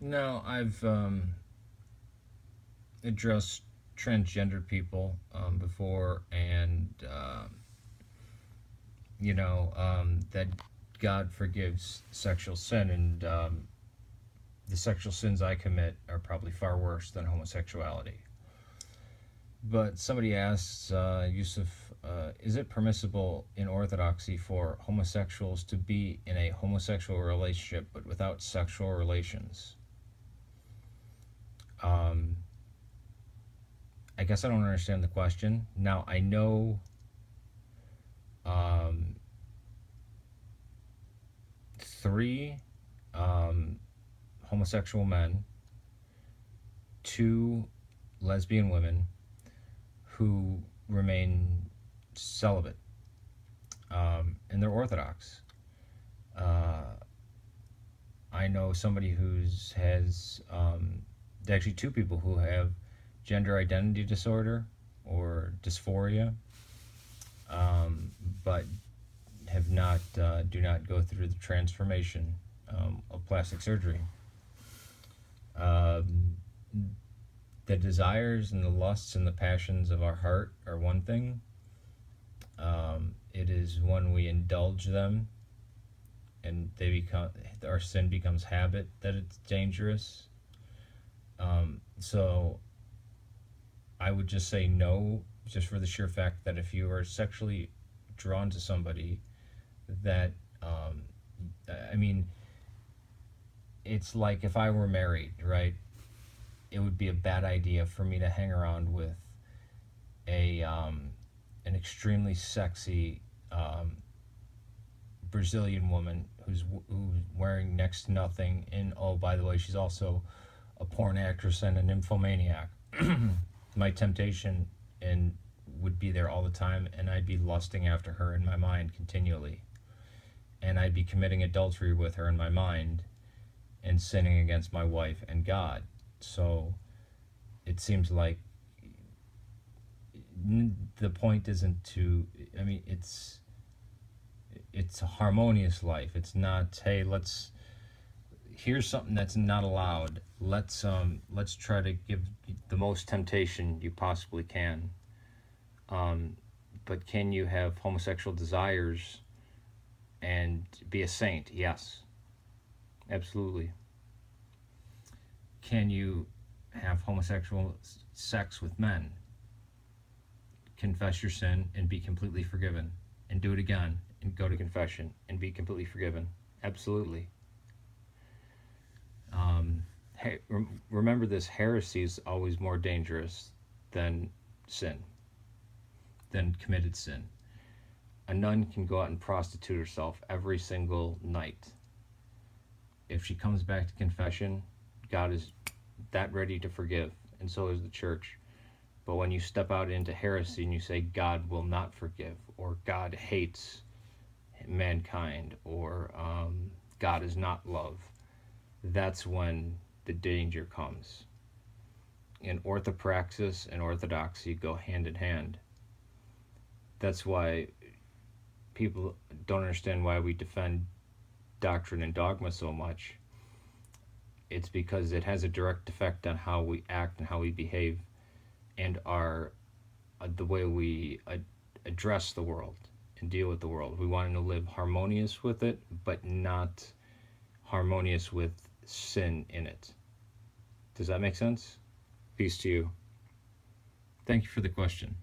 No, I've addressed transgender people before, and that God forgives sexual sin, and the sexual sins I commit are probably far worse than homosexuality. But somebody asks, Yusuf, is it permissible in Orthodoxy for homosexuals to be in a homosexual relationship but without sexual relations? Um, I guess I don't understand the question. Now, I know um, three um, homosexual men, two lesbian women who remain celibate, and they're Orthodox. Uh, I know somebody who's has actually two people who have gender identity disorder or dysphoria, um, but have not do not go through the transformation of plastic surgery. Um, the desires and the lusts and the passions of our heart are one thing. It is when we indulge them and they become our sin becomes habit that it's dangerous. So I would just say no, just for the sheer fact that if you are sexually drawn to somebody, that um, I mean, it's like if I were married, right? It would be a bad idea for me to hang around with a an extremely sexy Brazilian woman who's wearing next to nothing, and oh, by the way, she's also a porn actress and a nymphomaniac. My temptation and would be there all the time, and I'd be lusting after her in my mind continually, and I'd be committing adultery with her in my mind and sinning against my wife and God. So it seems like the point isn't to. I mean, it's a harmonious life. It's not, hey, let's here's something that's not allowed. Let's try to give the most temptation you possibly can. Um, but can you have homosexual desires and be a saint? Yes, absolutely. Can you have homosexual sex with men? Confess your sin and be completely forgiven, and do it again and go to confession and be completely forgiven. Absolutely. Hey, remember this: heresy is always more dangerous than sin, than committed sin. A nun can go out and prostitute herself every single night. If she comes back to confession, God is that ready to forgive, and so is the church. But when you step out into heresy and you say God will not forgive, or God hates mankind, or God is not love, that's when the danger comes. And orthopraxis and orthodoxy go hand in hand. That's why people don't understand why we defend doctrine and dogma so much. It's because it has a direct effect on how we act and how we behave, and our the way we address the world and deal with the world. We want to live harmonious with it, but not harmonious with sin in it. Does that make sense? Peace to you. Thank you for the question.